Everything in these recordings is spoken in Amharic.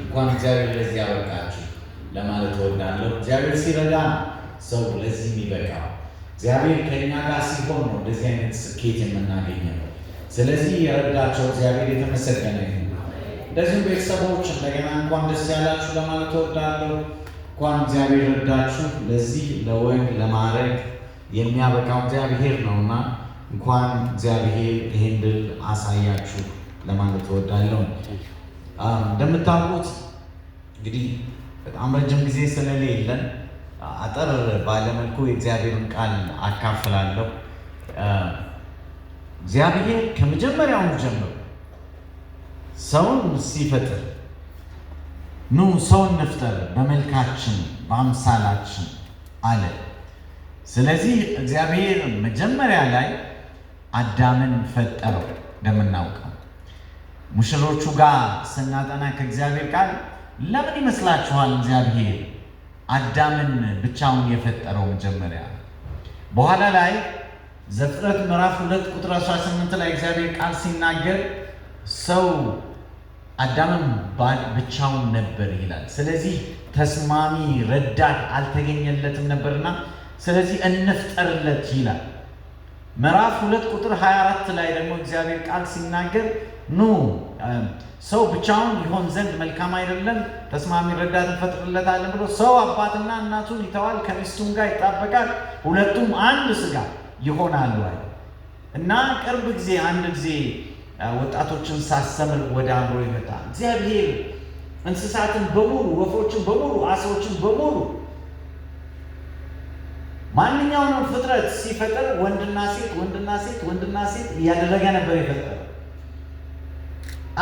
እንኳን እግዚአብሔር ለዚህ ያበቃችሁ ለማለት እወዳለሁ። እግዚአብሔር ሲረዳ ሰው ለዚህ የሚበቃው እግዚአብሔር ከኛ ጋር ሲሆን ነው እንደዚህ አይነት ስኬት የምናገኘው። ስለዚህ የረዳቸው እግዚአብሔር የተመሰገነ ይሁን። እንደዚሁም ቤተሰቦች እንደገና እንኳን ደስ ያላችሁ ለማለት እወዳለሁ። እንኳን እግዚአብሔር ረዳችሁ። ለዚህ ለወግ ለማድረግ የሚያበቃው እግዚአብሔር ነውና እንኳን እግዚአብሔር ይሄን ድል አሳያችሁ ለማለት እወዳለሁ። እንደምታውቁት እንግዲህ በጣም ረጅም ጊዜ ስለሌለን አጠር ባለመልኩ የእግዚአብሔርን ቃል አካፍላለሁ። እግዚአብሔር ከመጀመሪያው ጀምሮ ሰውን ሲፈጥር ኑ ሰውን እንፍጠር በመልካችን በአምሳላችን አለ። ስለዚህ እግዚአብሔር መጀመሪያ ላይ አዳምን ፈጠረው። እንደምናውቀው ሙሽሮቹ ጋር ስናጠና ከእግዚአብሔር ቃል ለምን ይመስላችኋል እግዚአብሔር አዳምን ብቻውን የፈጠረው? መጀመሪያ በኋላ ላይ ዘፍጥረት ምዕራፍ 2 ቁጥር 18 ላይ እግዚአብሔር ቃል ሲናገር ሰው አዳምን ብቻውን ነበር ይላል። ስለዚህ ተስማሚ ረዳት አልተገኘለትም ነበርና ስለዚህ እንፍጠርለት ይላል። ምዕራፍ 2 ቁጥር 24 ላይ ደግሞ እግዚአብሔር ቃል ሲናገር ኑ ሰው ብቻውን ይሆን ዘንድ መልካም አይደለም፣ ተስማሚ ረዳት እንፈጥርለታለን ብሎ ሰው አባትና እናቱን ይተዋል፣ ከሚስቱም ጋር ይጣበቃል፣ ሁለቱም አንድ ሥጋ ይሆናሉ አለ እና ቅርብ ጊዜ አንድ ጊዜ ወጣቶችን ሳስተምር ወደ አእምሮ ይመጣ እግዚአብሔር እንስሳትን በሙሉ ወፎችን በሙሉ አሳዎችን በሙሉ ማንኛውንም ፍጥረት ሲፈጠር ወንድና ሴት ወንድና ሴት ወንድና ሴት እያደረገ ነበር የፈጠረው።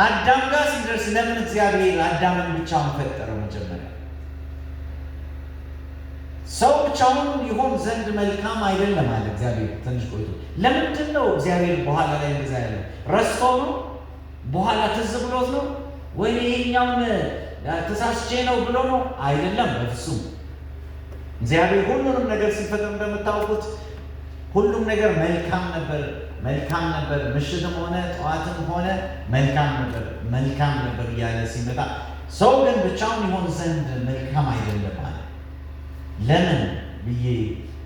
አዳም ጋር ሲደርስ ለምን እግዚአብሔር አዳምን ብቻውን ፈጠረው? መጀመሪያ ሰው ብቻውን ይሆን ዘንድ መልካም አይደለም አለ እግዚአብሔር። ትንሽ ቆይቶ ለምንድን ነው እግዚአብሔር በኋላ ላይ እንደዛ ያለው? ረስቶ ነው? በኋላ ትዝ ብሎት ነው? ወይም ይሄኛውን ተሳስቼ ነው ብሎ ነው? አይደለም፣ በፍጹም። እግዚአብሔር ሁሉንም ነገር ሲፈጥር እንደምታውቁት ሁሉም ነገር መልካም ነበር፣ መልካም ነበር። ምሽትም ሆነ ጠዋትም ሆነ መልካም ነበር እያለ ሲመጣ ሰው ግን ብቻውን ይሆን ዘንድ መልካም አይደለም አለ። ለምን ብዬ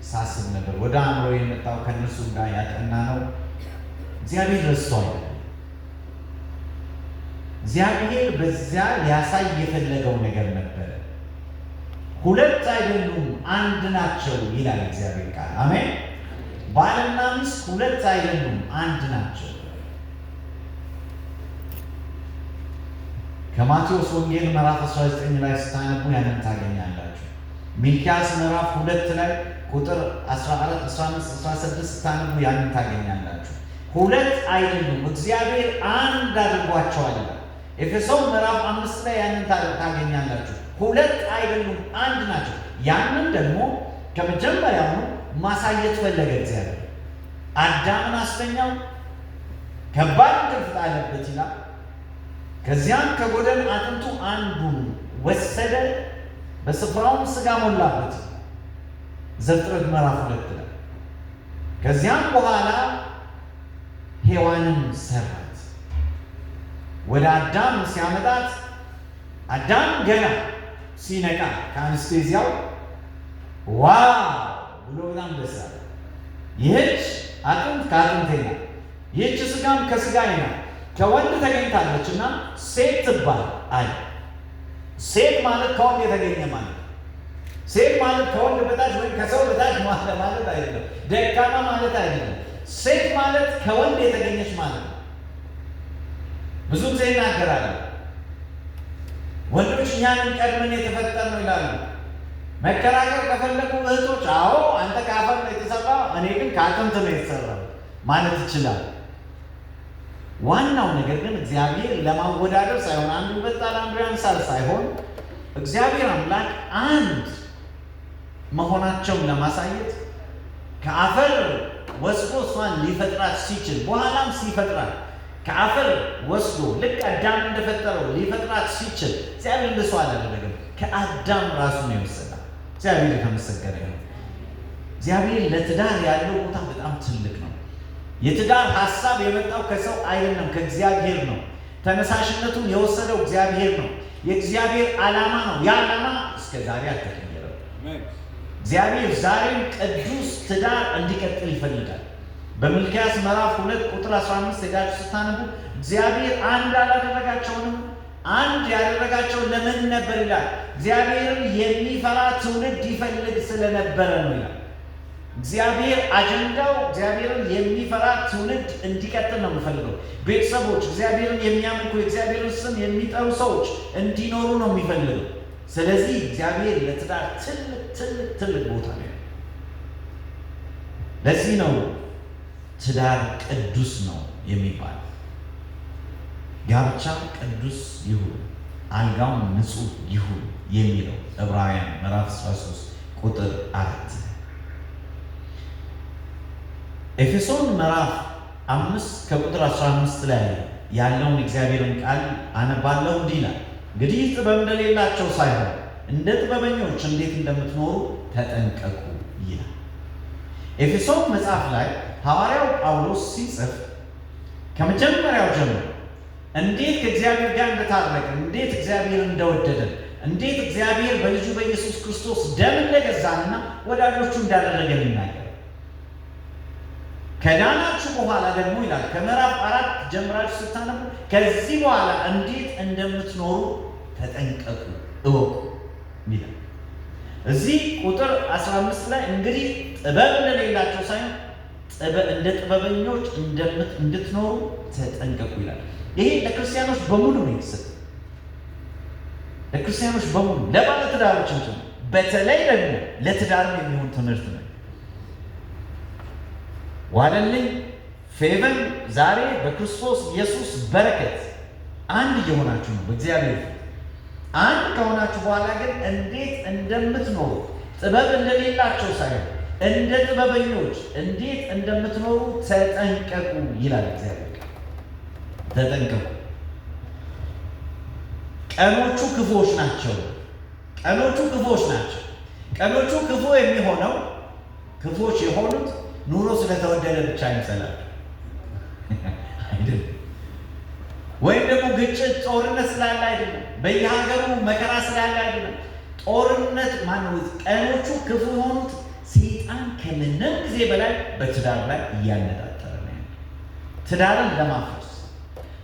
ሳስብ ነበር ወደ አእምሮ የመጣው ከእነርሱ ጋር ያጠና ነው። እግዚአብሔር ረስቶ አይደለም። እግዚአብሔር በዚያ ሊያሳይ የፈለገው ነገር ነበረ። ሁለት አይደሉም አንድ ናቸው ይላል እግዚአብሔር ቃል። አሜን። ባልና ሚስት ሁለት አይደሉም አንድ ናቸው። ከማቴዎስ ወንጌል ምዕራፍ 19 ላይ ስታነቡ ያንን ታገኛላችሁ። ሚልክያስ ምዕራፍ 2 ላይ ቁጥር 14፣ 15፣ 16 ስታነቡ ያንን ታገኛላችሁ። ሁለት አይደሉም እግዚአብሔር አንድ አድርጓቸዋል። ኤፌሶን ምዕራፍ 5 ላይ ያንን ታገኛላችሁ። ሁለት አይደሉም አንድ ናቸው። ያንን ደግሞ ከመጀመሪያው ማሳየት ፈለገ እግዚአብሔር። አዳምን አስተኛው፣ ከባድ እንቅልፍ ጣለበት ይላል። ከዚያም ከጎደን አጥንቱ አንዱን ወሰደ፣ በስፍራውም ሥጋ ሞላበት። ዘፍጥረት ምዕራፍ 2 ላይ ከዚያም በኋላ ሔዋንን ሰራት። ወደ አዳም ሲያመጣት አዳም ገና ሲነቃ ከአንስቴዚያው ዋው ብሎ በጣም ደስ አለ። ይህች አጥንት ከአጥንቴ ናት፣ ይህች ሥጋም ከሥጋዬ ናት፣ ከወንድ ተገኝታለችና ሴት ትባል አለ። ሴት ማለት ከወንድ የተገኘ ማለት፣ ሴት ማለት ከወንድ በታች ወይም ከሰው በታች ማለት አይደለም። ደካማ ማለት አይደለም። ሴት ማለት ከወንድ የተገኘች ማለት ነው። ብዙ ጊዜ ይናገራሉ ወንዶች እኛንን ቀድመን የተፈጠርነው ይላሉ። መከራከር ከፈለጉ እህቶች አዎ አንተ ከአፈር ነው የተሰራው፣ እኔ ግን ከአጥንት ነው የተሰራው ማለት ይችላል። ዋናው ነገር ግን እግዚአብሔር ለማወዳደር ሳይሆን አንዱ ይበልጣል አንዱ ያንሳል ሳይሆን እግዚአብሔር አምላክ አንድ መሆናቸውን ለማሳየት ከአፈር ወስዶ እሷን ሊፈጥራት ሲችል በኋላም ሲፈጥራት ከአፈር ወስዶ ልክ አዳም እንደፈጠረው ሊፈጥራት ሲችል እግዚአብሔር እንደሱ አላደረገም። ከአዳም ራሱ ነው የወሰደው። እግዚአብሔር የተመሰገነ ይሁን። እግዚአብሔር ለትዳር ያለው ቦታ በጣም ትልቅ ነው። የትዳር ሐሳብ የመጣው ከሰው አይደለም፣ ከእግዚአብሔር ነው። ተነሳሽነቱን የወሰደው እግዚአብሔር ነው። የእግዚአብሔር ዓላማ ነው። ያ ዓላማ እስከ ዛሬ አልተቀየረም። እግዚአብሔር ዛሬም ቅዱስ ትዳር እንዲቀጥል ይፈልጋል። በሚልክያስ ምዕራፍ 2 ቁጥር 15 ሄዳችሁ ስታነቡ እግዚአብሔር አንድ አላደረጋቸውንም፣ አንድ ያደረጋቸው ለምን ነበር ይላል። እግዚአብሔርን የሚፈራ ትውልድ ይፈልግ ስለነበረ ነው ይላል። እግዚአብሔር አጀንዳው እግዚአብሔርን የሚፈራ ትውልድ እንዲቀጥል ነው የሚፈልገው። ቤተሰቦች እግዚአብሔርን የሚያመልኩ የእግዚአብሔርን ስም የሚጠሩ ሰዎች እንዲኖሩ ነው የሚፈልገው። ስለዚህ እግዚአብሔር ለትዳር ትልቅ ቦታ ነው። ለዚህ ነው ትዳር ቅዱስ ነው የሚባል። ጋብቻ ቅዱስ ይሁን፣ አልጋው ንጹህ ይሁን የሚለው ዕብራውያን ምዕራፍ 13 ቁጥር 4። ኤፌሶን ምዕራፍ 5 ከቁጥር 15 ላይ ያለውን እግዚአብሔርን ቃል አነባለሁ። እንዲህ ይላል፣ እንግዲህ ጥበብ እንደሌላቸው ሳይሆን እንደ ጥበበኞች እንዴት እንደምትኖሩ ተጠንቀቁ ይላል። ኤፌሶን መጽሐፍ ላይ ሐዋርያው ጳውሎስ ሲጽፍ ከመጀመሪያው ጀምሮ እንዴት ከእግዚአብሔር ጋር እንደታረቅን፣ እንዴት እግዚአብሔር እንደወደደን፣ እንዴት እግዚአብሔር በልጁ በኢየሱስ ክርስቶስ ደም እንደገዛንና ወዳጆቹ እንዳደረገን ይናገራል። ከዳናችሁ በኋላ ደግሞ ይላል ከምዕራፍ 4 ጀምራችሁ ስታነቡ ከዚህ በኋላ እንዴት እንደምትኖሩ ተጠንቀቁ እወቁ ይላል። እዚህ ቁጥር 15 ላይ እንግዲህ ጥበብ እንደሌላቸው ሳይሆን እንደ ጥበበኞች እንድትኖሩ ተጠንቀቁ ይላል። ይሄ ለክርስቲያኖች በሙሉ ነው የተሰጠው። ለክርስቲያኖች በሙሉ ለባለ ትዳሮች እንጂ በተለይ ደግሞ ለትዳር የሚሆን ትምህርት ነው። ዋለልኝ ፌቨን ዛሬ በክርስቶስ ኢየሱስ በረከት አንድ እየሆናችሁ ነው በእግዚአብሔር ፊት። አንድ ከሆናችሁ በኋላ ግን እንዴት እንደምትኖሩ ጥበብ እንደሌላቸው ሳይሆን እንደ ጥበበኞች እንዴት እንደምትኖሩ ተጠንቀቁ ይላል እግዚአብሔር። ተጠንቀቁ። ቀኖቹ ክፉዎች ናቸው። ቀኖቹ ክፉዎች ናቸው። ቀኖቹ ክፉ የሚሆነው ክፉዎች የሆኑት ኑሮ ስለተወደደ ብቻ ይመስላል አይደለም። ወይም ደግሞ ግጭት፣ ጦርነት ስላለ አይደለም። በየሀገሩ መከራ ስላለ አይደለም። ጦርነት ማነው? ቀኖቹ ክፉ የሆኑት ሰይጣን ከምንም ጊዜ በላይ በትዳር ላይ እያነጣጠረ ነው። ትዳርን ለማፍረስ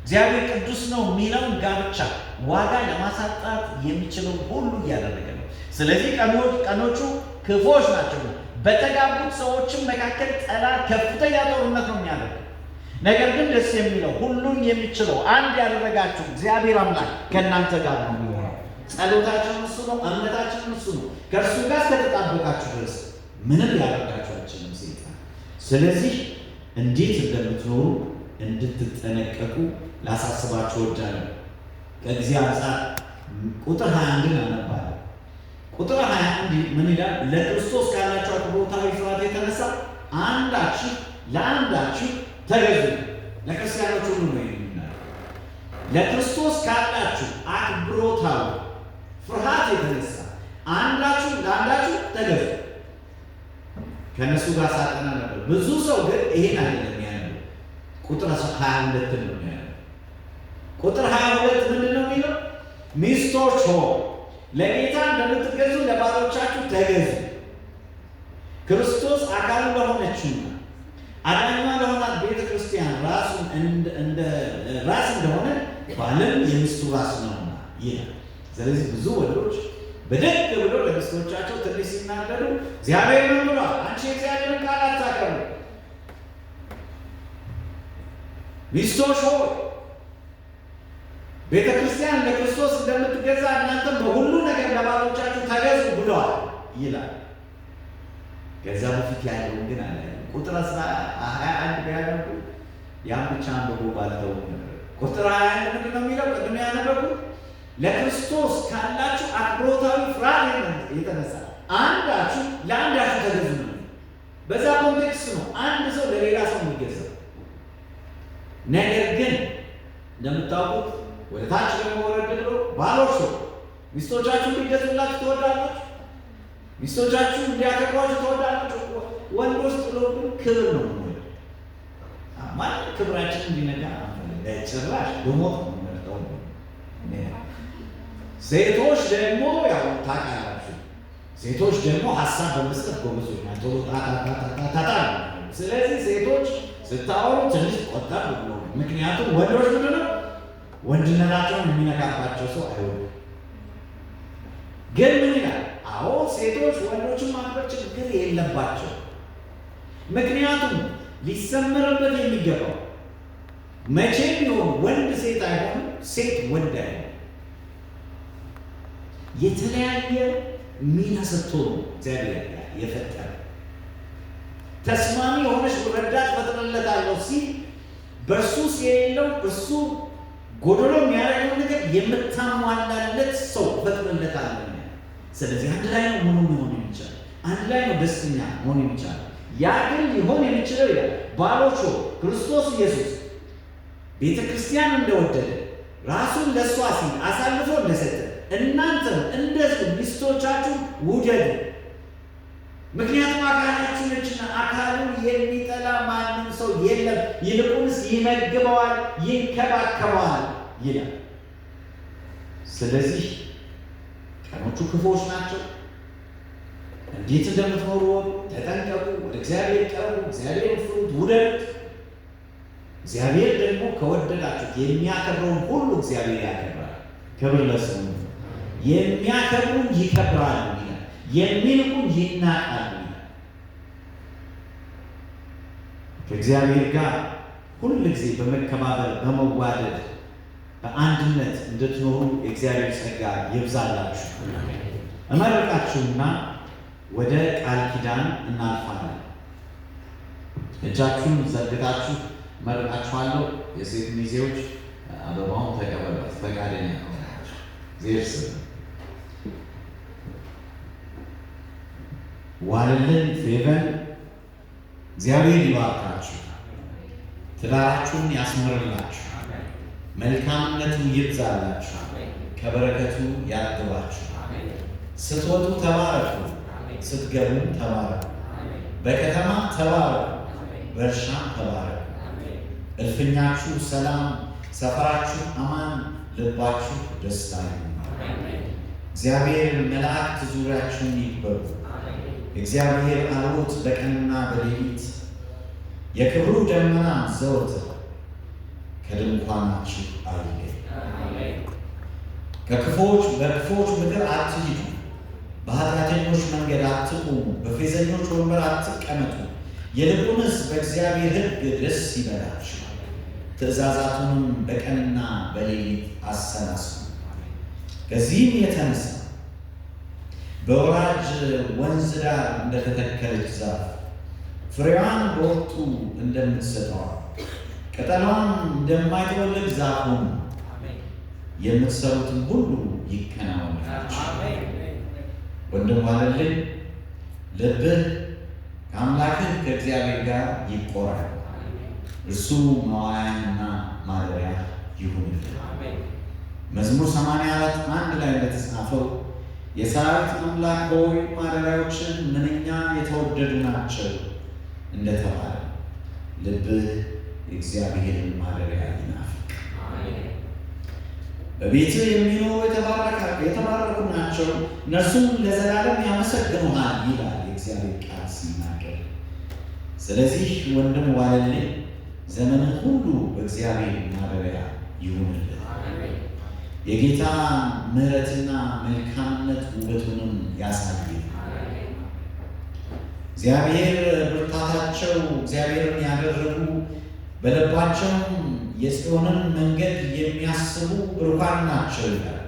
እግዚአብሔር ቅዱስ ነው የሚለውን ጋብቻ ዋጋ ለማሳጣት የሚችለውን ሁሉ እያደረገ ነው። ስለዚህ ቀኖቹ ክፉዎች ናቸው። በተጋቡት ሰዎችም መካከል ጠላት ከፍተኛ ጦርነት ነው የሚያደርገው። ነገር ግን ደስ የሚለው ሁሉን የሚችለው አንድ ያደረጋችሁ እግዚአብሔር አምላክ ከእናንተ ጋር ነው የሚሆነው። ጸሎታችን እሱ ነው፣ እምነታችን እሱ ነው። ከእርሱ ጋር እስከተጣበቃችሁ ድረስ ምንም ያደርጋችሁ አይችልም ሰይጣን። ስለዚህ እንዴት እንደምትኖሩ እንድትጠነቀቁ ላሳስባችሁ እወዳለሁ። ከዚህ አንጻር ቁጥር 21 አነባለሁ። ቁጥር 21 ምን ይላል? ለክርስቶስ ካላችሁ አክብሮታዊ ፍርሃት የተነሳ አንዳችሁ ለአንዳችሁ ተገዙ። ለክርስቲያኖች ሁሉ ነው የሚናገረው። ለክርስቶስ ካላችሁ አክብሮታዊ ፍርሃት የተነሳ አንዳችሁ ለአንዳችሁ ተገዙ። ከነሱ ጋር ሳጠና ነበር። ብዙ ሰው ግን ይሄን አይደለም ያለው። ቁጥር 22 ነው ያለው። ቁጥር 22 ምንድን ነው የሚለው? ሚስቶች ሆይ ለጌታ እንደምትገዙ ለባሎቻችሁ ተገዙ። ክርስቶስ አካሉ ለሆነችውና አዳኟ ለሆናት ቤተ ክርስቲያን ራሱን እንደ ራስ እንደሆነ ባልም የሚስቱ ራስ ነውና ይላል። ስለዚህ ብዙ ወንዶች በደግ ብለው ለሚስቶቻቸው ትንሽ ሲናገሩ እግዚአብሔር ምን ብሏል? አንቺ የእግዚአብሔርን ቃል አታከብሩ። ሚስቶች ሆይ ቤተ ክርስቲያን ለክርስቶስ እንደምትገዛ እናንተም በሁሉ ነገር ለባሎቻችሁ ተገዙ ብለዋል ይላል። ከዛ በፊት ያለውን ግን አለ ቁጥር 21 ያለው ያን ብቻ አንብቦ ባልተው ነበር። ቁጥር 21 ምንድን ነው የሚለው? ቅድም ያነበብኩት ለክርስቶስ ካላችሁ አክብሮታዊ ፍርሃት የተነሳ አንዳችሁ ለአንዳችሁ ተገዙ ነው። በዛ ኮንቴክስት ነው አንድ ሰው ለሌላ ሰው የሚገዛው። ነገር ግን እንደምታውቁት ወደ ታች ደግሞ ወረድ ብሎ ባሎች ሚስቶቻችሁ እንዲገዙላችሁ ትወዳላችሁ? ሚስቶቻችሁ እንዲያከብሯችሁ ትወዳላችሁ? ወንዶች ጥሎብን ክብር ነው ማለት ክብራችን እንዲነካ ጭራሽ በሞት ነው። ሴቶች ደግሞ ያው ታውቃላችሁ፣ ሴቶች ደግሞ ሀሳብ በመስጠት ጎበዞች ናቸው። ታታ ስለዚህ ሴቶች ስታወሩ ትንሽ ቆጠብ ብሎ፣ ምክንያቱም ወንዶች ምንድን ነው ወንድነታቸውን የሚነካባቸው ሰው አይወዱም። ግን ምን ይላል? አዎ ሴቶች ወንዶችን ማክበር ችግር የለባቸው። ምክንያቱም ሊሰመርበት የሚገባው መቼም ቢሆን ወንድ ሴት አይሆንም፣ ሴት ወንድ አይሆንም። የተለያየ ሚና ሰጥቶ ነው እግዚአብሔር የፈጠረ። ተስማሚ የሆነች ረዳት ፈጥረለታለሁ ሲል በእርሱ የሌለው እርሱ ጎደሎ የሚያደርገው ነገር የምታሟላለት ሰው ፈጥረለታለሁ። ስለዚህ አንድ ላይ ነው መሆን የሚቻለው፣ አንድ ላይ ነው ደስተኛ መሆን የሚቻለው። ያ ግን ሊሆን የሚችለው ይላል ባሎች ክርስቶስ ኢየሱስ ቤተ ክርስቲያን እንደወደደ ራሱን ለእሷ ሲል አሳልፎ እንደሰጠ እናንተም እንደዚሁ ሚስቶቻችሁን ውደዱ። ምክንያቱም አካላችሁ ነችና፣ አካሉን የሚጠላ ማንም ሰው የለም፣ ይልቁንስ ይመግበዋል፣ ይንከባከበዋል ይላል። ስለዚህ ቀኖቹ ክፉዎች ናቸው። እንዴት እንደምትኖሩ ተጠንቀቁ፣ ወደ እግዚአብሔር ቀርቡ፣ እግዚአብሔር ፍሩት፣ ውደዱት። እግዚአብሔር ደግሞ ከወደዳችሁት የሚያከብረውን ሁሉ እግዚአብሔር ያከብራል። ክብር ለስሙ። የሚያከብሩን ይከብራሉ ይላል፣ የሚንቁን ይናቃሉ ይላል። ከእግዚአብሔር ጋር ሁል ጊዜ በመከባበር በመዋደድ በአንድነት እንድትኖሩ የእግዚአብሔር ጸጋ ይብዛላችሁ። እመርቃችሁና ወደ ቃል ኪዳን እናልፋለን። እጃችሁን ዘርግታችሁ እመርቃችኋለሁ። የሴት ሚዜዎች አበባውን ተቀበሏት፣ ፈቃደኛ ናቸው። ዜርስ ዋልልን ፌቨን እግዚአብሔር ይባርካችሁ፣ ትዳራችሁን ያስመርላችሁ፣ መልካምነቱ ይብዛላችሁ፣ ከበረከቱ ያግባችሁ። ስትወጡ ተባረኩ፣ ስትገቡ ተባረኩ፣ በከተማ ተባረኩ፣ በእርሻ ተባረኩ። እልፍኛችሁ ሰላም፣ ሰፈራችሁ አማን፣ ልባችሁ ደስታ ይሁን። እግዚአብሔር መላእክት ዙሪያችሁን ይክበቡ። እግዚአብሔር አብሮት በቀንና በሌሊት የክብሩ ደመና ዘወትር ከድንኳናችሁ አይለይ። በክፉዎች ምክር አትሂዱ፣ በኃጢአተኞች መንገድ አትቁሙ፣ በፌዘኞች ወንበር አትቀመጡ። ይልቁንስ በእግዚአብሔር ሕግ ደስ ይበላችሁ፣ ትእዛዛቱንም በቀንና በሌሊት አሰላስሉ። ከዚህም የተነሳ በወራጅ ወንዝ ዳር እንደተተከለች ዛፍ ፍሬዋን በወቅቱ እንደምትሰጠዋ ቅጠሏን እንደማይጠወልግ ዛፍ ሁኑ። የምትሰሩትን ሁሉ ይከናወንላችሁ። ወንድም ዋለልኝ ልብህ ከአምላክህ ከእግዚአብሔር ጋር ይቆራል፣ እርሱ መዋያህና ማደሪያ ይሁንልህ። መዝሙር 84 1 ላይ እንደተጻፈው የሰራዊት አምላክ ሆይ ማደሪያዎችን ምንኛ የተወደዱ ናቸው እንደተባለ ልብህ የእግዚአብሔርን ማደሪያ ይናፍቅ። በቤትህ የሚኖሩ የተባረኩ ናቸው፣ እነርሱም ለዘላለም ያመሰግኑሃል ይላል የእግዚአብሔር ቃል ሲናገር። ስለዚህ ወንድም ዋለልኝ ዘመንን ሁሉ በእግዚአብሔር ማደሪያ ይሁንልህ። የጌታ ምሕረትና መልካምነት ውበቱንም ያሳየ። እግዚአብሔር ብርታታቸው እግዚአብሔርን ያደረጉ በልባቸውም የጽዮንን መንገድ የሚያስቡ ብሩካን ናቸው ይላል።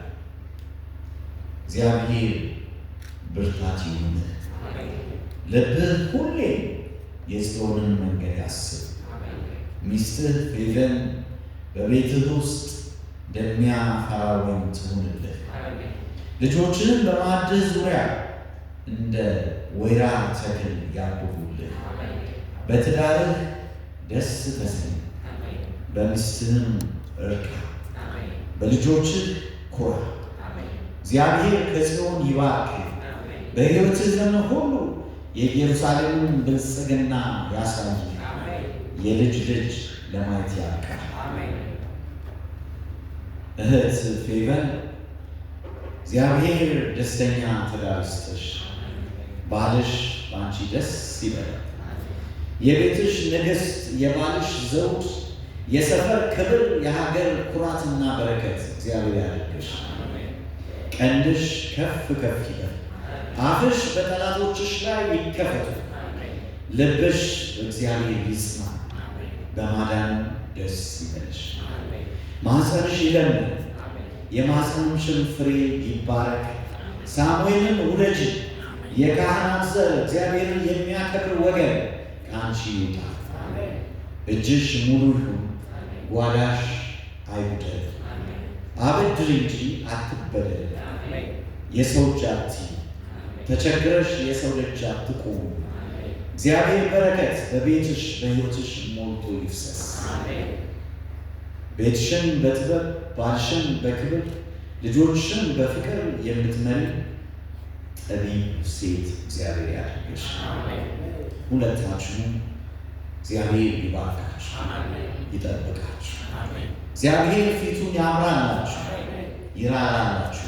እግዚአብሔር ብርታት ይሁንህ። ልብህ ሁሌ የጽዮንን መንገድ ያስብ። ሚስትህ ፌቨን በቤትህ ውስጥ እንደሚያፈራ ወይን ትሁንልህ። ልጆችህን በማዕድህ ዙሪያ እንደ ወይራ ተክል ያብቡልህ። በትዳርህ ደስ ተሰኝ፣ በሚስትህም እርካ፣ በልጆችህ ኩራ። እግዚአብሔር ከጽዮን ይባርክ፣ በሕይወትህ ዘመን ሁሉ የኢየሩሳሌምን ብልጽግና ያሳይ፣ የልጅ ልጅ ለማየት ያብቃል። እህት ፌቨን እግዚአብሔር ደስተኛ ትዳር ይስጥሽ። ባልሽ በአንቺ ደስ ይበል። የቤትሽ ንግሥት፣ የባልሽ ዘውድ፣ የሰፈር ክብር፣ የሀገር ኩራትና በረከት እግዚአብሔር ያድርግሽ። ቀንድሽ ከፍ ከፍ ይበል። አፍሽ በጠላቶችሽ ላይ ይከፈቱ። ልብሽ እግዚአብሔር ይጽና። በማዳን ደስ ይበልሽ። ማኅፀንሽ ይለምልም፣ የማኅፀንሽም ፍሬ ይባረክ። ሳሙኤልን ውለጂ፣ የካህናት ዘር፣ እግዚአብሔርን የሚያከብር ወገን ከአንቺ ይውጣ። እጅሽ ሙሉ ይሁን፣ ጓዳሽ አይጉደል። አበድሪ እንጂ አትበደል። የሰው እጅ አትይ፣ ተቸግረሽ የሰው ደጅ አትቁም። እግዚአብሔር በረከት በቤትሽ በሕይወትሽ ሞልቶ ይፍሰስ። ቤትሽን በጥበብ ባልሽን በክብር ልጆችሽን በፍቅር የምትመሪ ጠቢብ ሴት እግዚአብሔር ያድርግሽ። ሁለታችሁም እግዚአብሔር ይባርካችሁ፣ ይጠብቃችሁ። እግዚአብሔር ፊቱን ያብራላችሁ፣ ይራራላችሁ።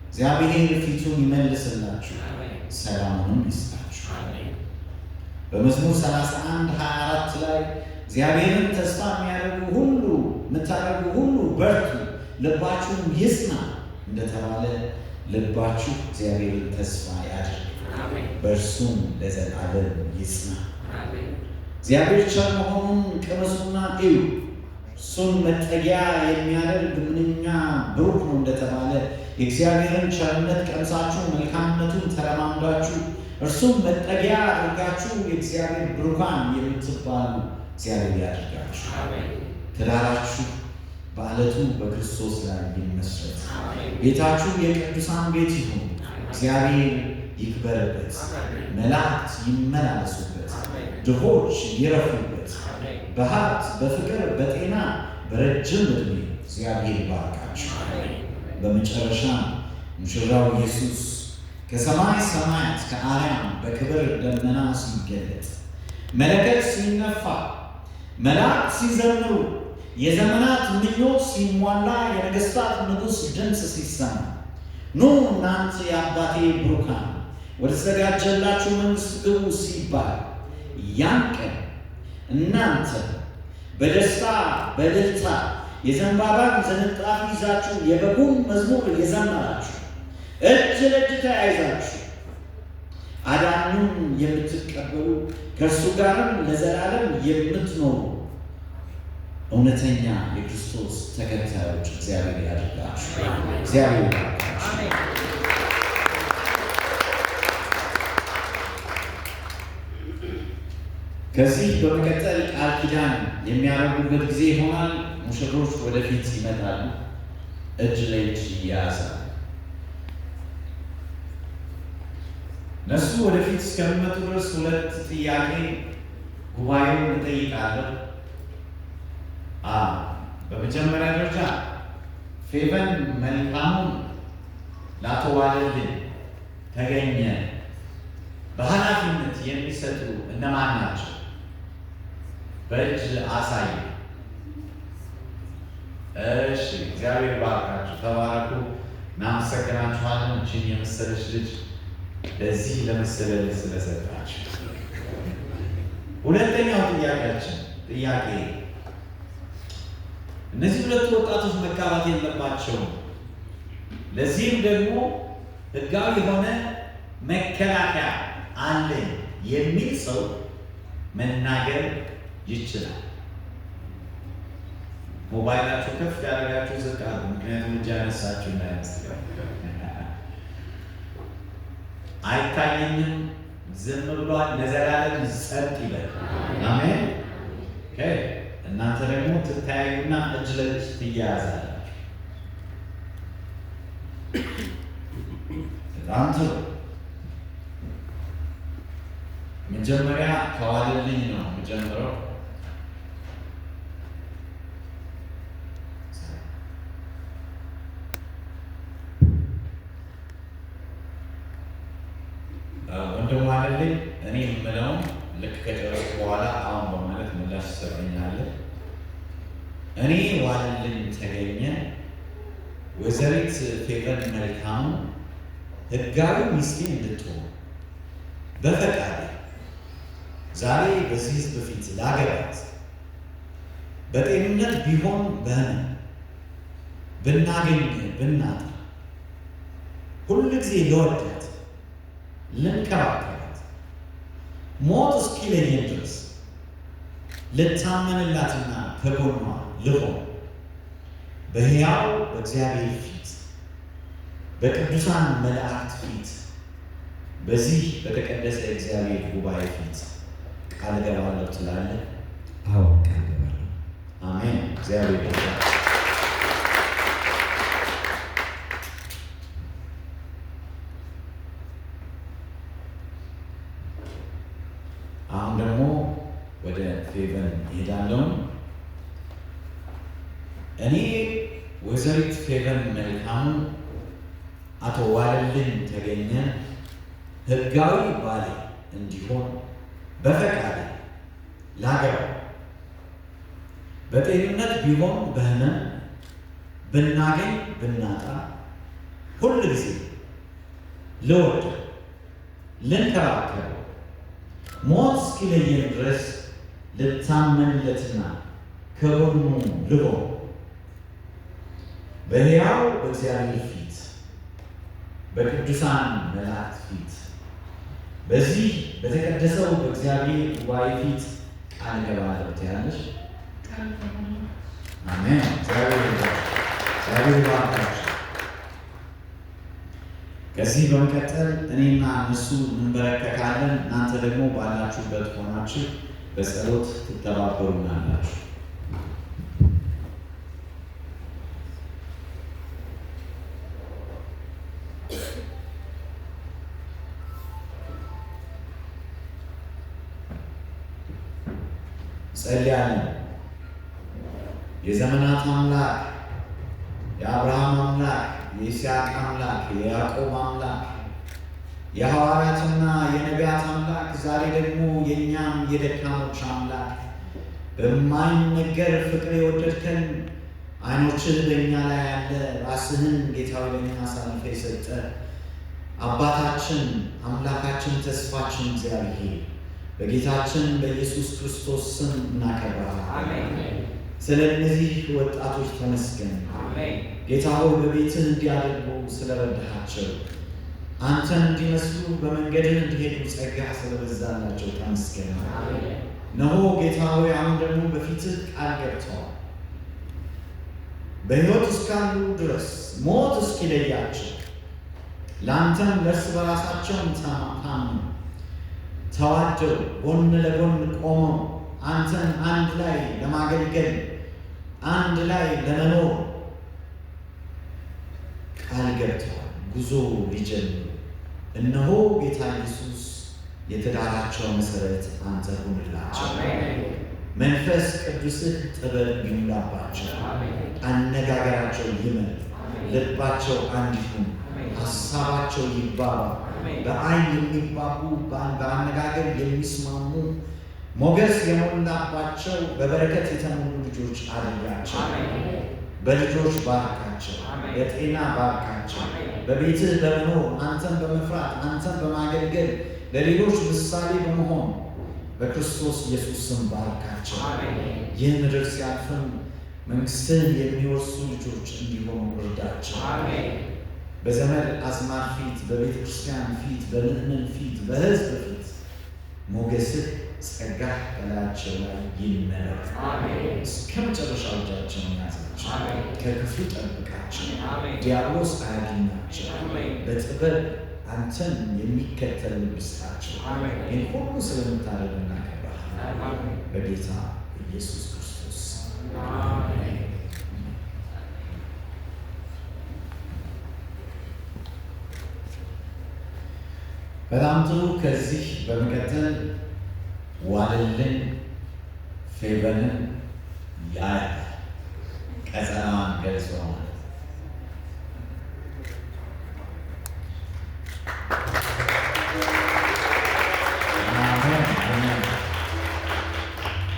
እግዚአብሔር ፊቱን ይመልስላችሁ፣ ሰላሙንም ይስጣችሁ። በመዝሙር 31:24 ላይ እግዚአብሔርን ተስፋ የምታደርጉ ሁሉ በርቱ፣ ልባችሁም ይጽና እንደተባለ ልባችሁ እግዚአብሔርን ተስፋ ያድርግ፣ በእርሱም ለዘላለም ይጽና። እግዚአብሔር ቸር መሆኑን ቅመሱና እዩ፣ እርሱን መጠጊያ የሚያደርግ ምንኛ ብሩክ ነው እንደተባለ የእግዚአብሔርን ቸርነት ቀምሳችሁ መልካምነቱን ተለማምዳችሁ እርሱም መጠጊያ አድርጋችሁ የእግዚአብሔር ብሩካን የምትባሉ እግዚአብሔር ያድርጋችሁ። ትዳራችሁ በዓለቱ በክርስቶስ ላይ ይመስረት። ቤታችሁ የቅዱሳን ቤት ይሁን። እግዚአብሔር ይክበርበት፣ መላእክት ይመላለሱበት፣ ድሆች ይረፉበት። በሀብት በፍቅር በጤና በረጅም ዕድሜ እግዚአብሔር ይባርካችሁ። በመጨረሻ ሙሽራው ኢየሱስ ከሰማይ ሰማያት ከአርያም በክብር ደመና ሲገለጥ መለከት ሲነፋ መላእክት ሲዘምሩ የዘመናት ምኞት ሲሟላ የነገሥታት ንጉሥ ድምፅ ሲሰማ ኑ እናንተ የአባቴ ብሩካን ወደ ተዘጋጀላችሁ መንግሥት ግቡ ሲባል ያን ቀን እናንተ በደስታ በእልልታ የዘንባባን ዝንጣፊ ይዛችሁ የበጉን መዝሙር የዘመራችሁ እጅ ለእጅ ተያይዛችሁ አዳኙን የምትቀበሉ ከእርሱ ጋርም ለዘላለም የምትኖሩ እውነተኛ የክርስቶስ ተከታዮች እግዚአብሔር ያድርጋችሁ። እግዚአብሔር ያድርጋችሁ። ከዚህ በመቀጠል ቃል ኪዳን የሚያደርጉበት ጊዜ ይሆናል። ሙሽሮች ወደፊት ይመጣሉ፣ እጅ ለእጅ ይያዛሉ። እነሱ ወደፊት እስከሚመጡ ድረስ ሁለት ጥያቄ ጉባኤውን እጠይቃለሁ። በመጀመሪያ ደረጃ ፌቨን መልካሙን ለአቶ ዋለልኝ ተገኘ በኃላፊነት የሚሰጡ እነማን ናቸው? በእጅ አሳይ። እሺ፣ እግዚአብሔር ባርካችሁ፣ ተባረኩ። እናመሰግናችኋለን። እችን የመሰለች ልጅ ለዚህ ለመሰለ ልጅ ስለሰጣችሁ። ሁለተኛው ጥያቄ እነዚህ ሁለቱ ወጣቶች መጋባት የለባቸውም፣ ለዚህም ደግሞ ሕጋዊ የሆነ መከላከያ አለኝ የሚል ሰው መናገር ይችላል። ሞባይላችሁ ከፍ ያደረጋችሁ ዝቅ አሉ። ምክንያቱም እጅ ያነሳችሁ እንዳይመስላችሁ። አይታየኝም፣ ዝም ብሏል፣ ለዘላለም ጸጥ ይበል። አሜን። እናንተ ደግሞ ትታያዩና እጅ ለእጅ ትያያዛላችሁ። በጣም ጥሩ። መጀመሪያ ከዋለልኝ ነው የምጀምረው። ወንድም ዋለልኝ እኔ የምለውን ልክ ከጨረስኩ በኋላ አሁን በማለት ምላሽ ትሰጠኛለህ። እኔ ዋለልኝ ተገኘ ወይዘሪት ፌቨን መልካሙ ሕጋዊ ሚስቴ እንድትሆን በፈቃዴ ዛሬ በዚህ ሕዝብ ፊት ላገባት በጤንነት ቢሆን በህመም ብናገኝ ብናጣ ሁል ጊዜ ልወዳት ልንከባከባት ሞት እስኪለየን ድረስ ልታመንላትና ከጎኗ ልሆን በሕያው በእግዚአብሔር ፊት በቅዱሳን መላእክት ፊት በዚህ በተቀደሰ እግዚአብሔር ጉባኤ ፊት ቃል እገባለሁ ትላለህ? አዎ ቃል እገባለሁ። አሜን። እግዚአብሔር ይባርክ። አሁን ደግሞ ወደ ፌቨን እሄዳለሁ። እኔ ወይዘሪት ፌቨን መልካሙ አቶ ዋለልኝ ተገኘ ሕጋዊ ባሌ እንዲሆን በፈቃዴ ላገባው በጤንነት ቢሆን በህመም ብናገኝ ብናጣ ሁል ጊዜ ልወድ ልንከባከበው ሞት እስኪለየን ድረስ ልታመንለትና ከጎኑ ልሆን በሕያው በእግዚአብሔር ፊት በቅዱሳን መላእክት ፊት በዚህ በተቀደሰው በእግዚአብሔር ጉባኤ ፊት ቃል እገባለሁ ትያለሽ? አሜን። እግዚአብሔር ይባርካችሁ። ከዚህ በመቀጠል እኔና እነሱ እንበረከካለን። እናንተ ደግሞ ባላችሁበት ሆናችሁ በጸሎት ትተባበሩናላችሁ። ጸልያለን። የዘመናት አምላክ የአብርሃም አምላክ የይስሐቅ አምላክ የያዕቆብ አምላክ የሐዋርያትና የነቢያት አምላክ ዛሬ ደግሞ የእኛም የደካሞች አምላክ በማይነገር ፍቅር የወደድከን ዓይኖችህ በእኛ ላይ ያለ ራስህን ጌታዊ ለእኛ አሳልፈ የሰጠ አባታችን አምላካችን ተስፋችን እግዚአብሔር በጌታችን በኢየሱስ ክርስቶስ ስም እናከብርሃለን። ስለ እነዚህ ወጣቶች ተመስገን። ጌታ ሆይ በቤትህ እንዲያደርጉ ስለረዳሃቸው አንተን እንዲመስሉ በመንገድህ እንዲሄዱ ጸጋ ስለበዛላቸው ተመስገን። እነሆ ጌታ ሆይ አሁን ደግሞ በፊትህ ቃል ገብተዋል። በሕይወት እስካሉ ድረስ ሞት እስኪለያቸው ለአንተም ለእርስ በራሳቸው ታምነው ተዋደው ጎን ለጎን ቆመው አንተን አንድ ላይ ለማገልገል አንድ ላይ ለመኖር ቃል ገብተዋል። ጉዞ ሊጀምሩ እነሆ ጌታ ኢየሱስ የትዳራቸው መሰረት አንተ ሁንላቸው። መንፈስ ቅዱስህ ጥበብ ይሙላባቸው። አነጋገራቸው ይመን፣ ልባቸው አንድ ይሁን፣ ሀሳባቸው ይባባ፣ በአይን የሚባቡ በአነጋገር የሚስማሙ ሞገስ የሞላባቸው በበረከት የተሞሉ ልጆች አድርጋቸው። በልጆች ባርካቸው፣ በጤና ባርካቸው። በቤትህ በመኖር አንተን በመፍራት አንተን በማገልገል ለሌሎች ምሳሌ በመሆን በክርስቶስ ኢየሱስ ስም ባርካቸው። ይህ ምድር ሲያልፍም መንግሥትን የሚወርሱ ልጆች እንዲሆኑ እርዳቸው። በዘመድ አዝማድ ፊት፣ በቤተ ክርስቲያን ፊት፣ በምእመን ፊት፣ በሕዝብ ፊት ሞገስህ ጸጋ በላያቸው ላይ ይመረጥ። እስከ መጨረሻው እጃቸውን ያዛቸው፣ ከክፉ ጠብቃቸው፣ ዲያብሎስ አያገኛቸው። በጥበብ አንተን የሚከተል ልብ ስጣቸው። ይህን ሁሉ ስለምታደርግ እናከብርሃለን በጌታ ኢየሱስ ክርስቶስ። በጣም ጥሩ። ከዚህ በመቀጠል ዋለልኝ ፌቨንን ያያል። ቀጸናዋን ገልጸው ማለት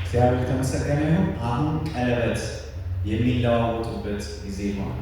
እግዚአብሔር የተመሰገነ ይሁን። አሁን ቀለበት የሚለዋወጡበት ጊዜ ሆነ።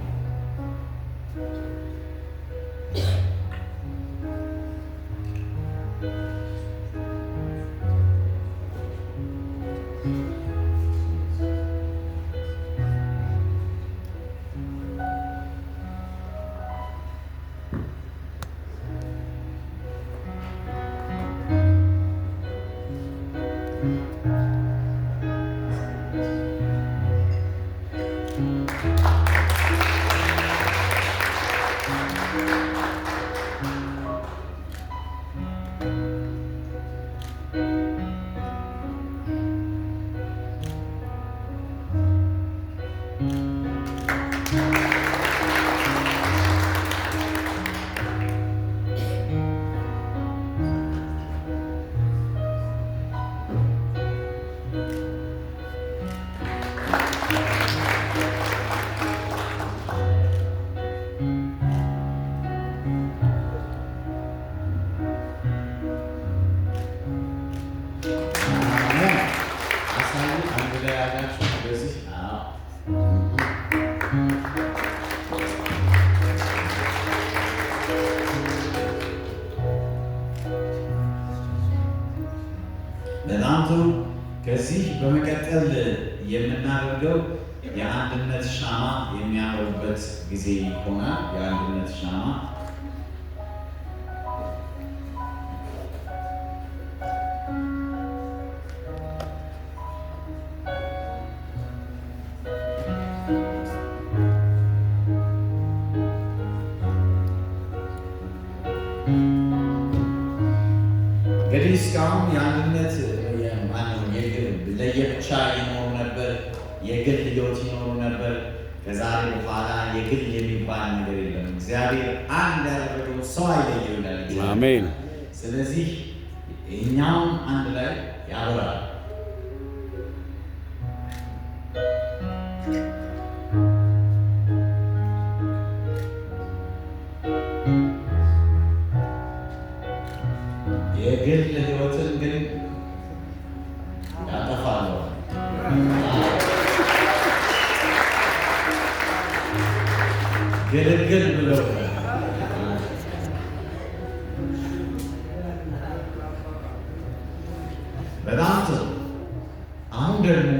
በጣም ጥሩ። ከዚህ በመቀጠል የምናደርገው የአንድነት ሻማ የሚያበሩበት ጊዜ ይሆናል። የአንድነት ሻማ እንግዲህ እስካሁን የአንድነት ለየብቻ ይኖሩ ነበር፣ የግል ሕይወት ይኖሩ ነበር። ከዛሬ በኋላ የግል የሚባል ነገር የለም። እግዚአብሔር አንድ ያደረገው ሰው አይለየው ይላል። አሜን። ስለዚህ እኛውም አንድ ላይ ያበራል። የግል ሕይወትን ግን ያጠፋሉ። ግልግል ብለው በጣም ጥሩ። አሁን ደግሞ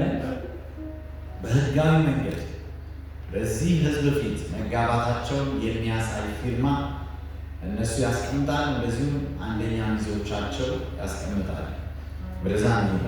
በህጋዊ መንገድ በዚህ ህዝብ ፊት መጋባታቸውን የሚያሳይ ፊርማ እነሱ ያስቀምጣሉ። እንደዚሁም አንደኛ ሚዜዎቻቸው ያስቀምጣሉ። ወደዛ ነው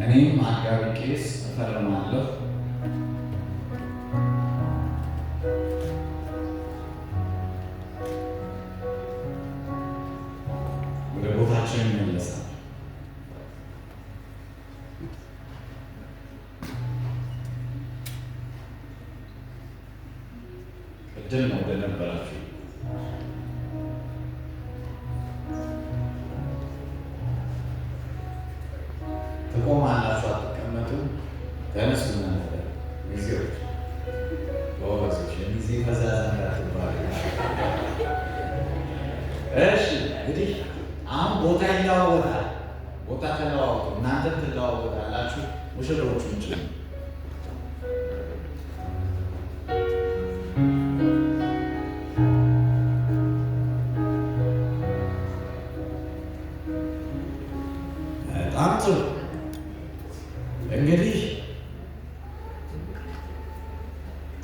እኔም አጋቢ ቄስ እፈርማለሁ። ወደ ቦታችን ይመለሳል። ቅድም ነው ወደ ነበራችሁ ትቆማላችሁ፣ አትቀመጡም። ተነሱ እናንተ ጊዜዎች በወረሶች ጊዜ መዛዝ እንዳትባል። እሺ እንግዲህ አሁን ቦታ ይለዋወጣል። ቦታ ተለዋወጡ፣ እናንተም ትለዋወጣላችሁ። ሙሽሮቹን ጭምር በጣም ጥሩ። እንግዲህ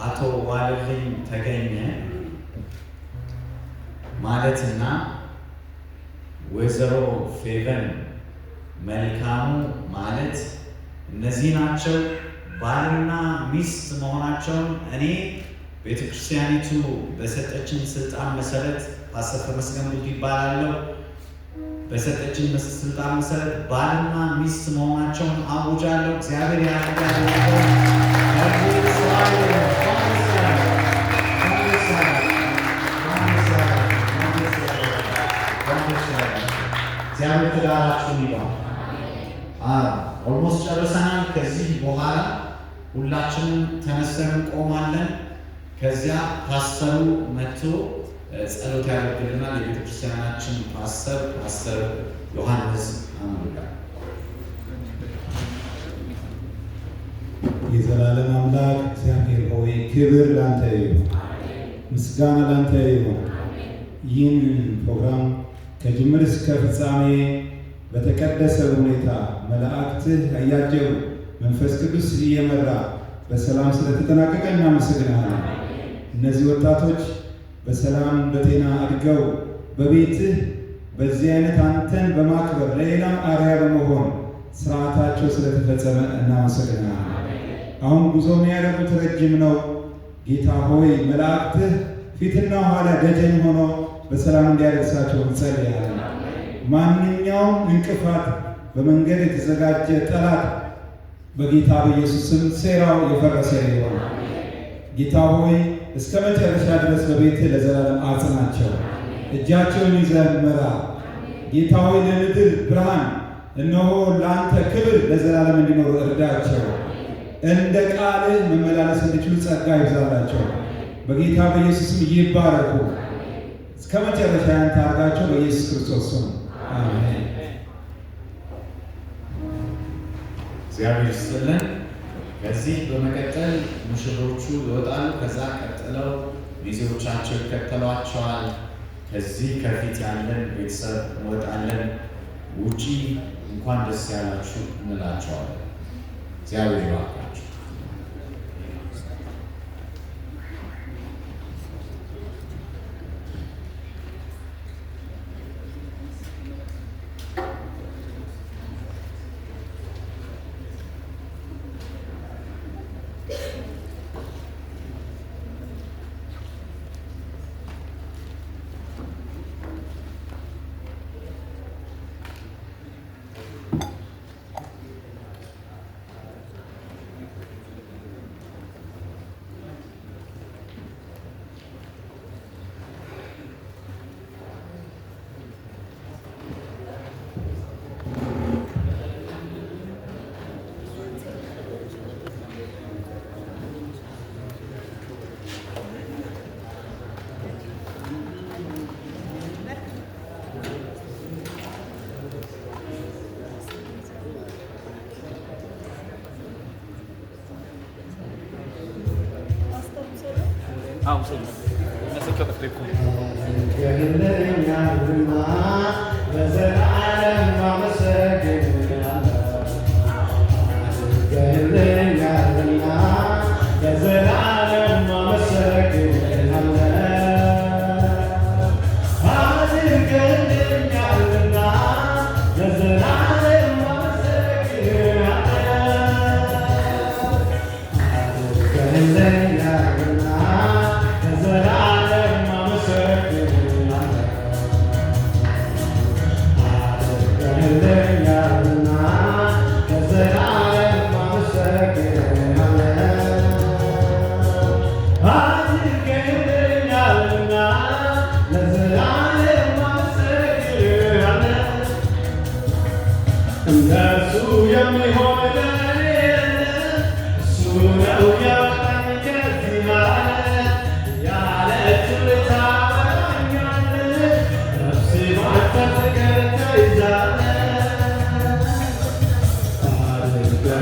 አቶ ዋለልኝ ተገኘ ማለትና ወይዘሮ ፌቨን መልካሙ ማለት እነዚህ ናቸው። ባልና ሚስት መሆናቸውን እኔ ቤተክርስቲያኒቱ በሰጠችን ስልጣን መሰረት ፓስተር ተመስገን ቡልት ይባላለሁ። በሰጠችን ስልጣን መሰረት ባልና ሚስት መሆናቸውን አውጃለሁ። እግዚአብሔር ያደርጋል። እግዚአብሔር ትዳራችሁን ይባል። ኦልሞስት ጨርሰናል። ከዚህ በኋላ ሁላችንም ተነስተን እንቆማለን። ከዚያ ፓስተሩ መጥቶ ጸሎት ያደርግልናል። የቤተክርስቲያናችን ፓስተር ዮሐንስ አምሩጋ። የዘላለም አምላክ እግዚአብሔር ሆይ ክብር ላንተ ይሁን፣ ምስጋና ላንተ ይሁን። ይህን ፕሮግራም ከጅምር እስከ ፍጻሜ በተቀደሰ ሁኔታ መላእክትህ እያጀቡ መንፈስ ቅዱስ እየመራ በሰላም ስለተጠናቀቀ እናመሰግናለን። እነዚህ ወጣቶች በሰላም በጤና አድገው በቤትህ በዚህ አይነት አንተን በማክበር ለሌላም አርአያ በመሆን ስርዓታቸው ስለተፈጸመ እናመሰግናለን። አሁን ጉዞ የሚያደርጉት ረጅም ነው። ጌታ ሆይ መላእክትህ ፊትና ኋላ ደጀን ሆኖ በሰላም እንዲያደርሳቸው እንጸልያለን። ማንኛውም እንቅፋት በመንገድ የተዘጋጀ ጠላት በጌታ በኢየሱስ ስም ሴራው የፈረሰ ይሆን። ጌታ ሆይ እስከ መጨረሻ ድረስ በቤትህ ለዘላለም አጽናቸው። እጃቸውን ይዘህ ምራ። ጌታ ሆይ ለምድር ብርሃን እነሆ ለአንተ ክብር ለዘላለም እንዲኖሩ እርዳቸው። እንደ ቃልህ መመላለስ እንዲችሉ ጸጋ ይብዛላቸው። በጌታ በኢየሱስ ስም ይባረኩ። እስከ መጨረሻ ያንተ አድርጋቸው በኢየሱስ ክርስቶስ ስም አሜን። እግዚአብሔር ይስጥልን። ከዚህ በመቀጠል ሙሽሮቹ ይወጣሉ። ከዛ ቀጥለው ሚዜዎቻቸው ይከተሏቸዋል። ከዚህ ከፊት ያለን ቤተሰብ እንወጣለን። ውጪ እንኳን ደስ ያላችሁ እንላቸዋለን። እግዚአብሔር ይባርካችሁ።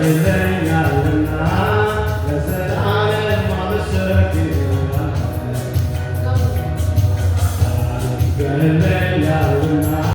Amen.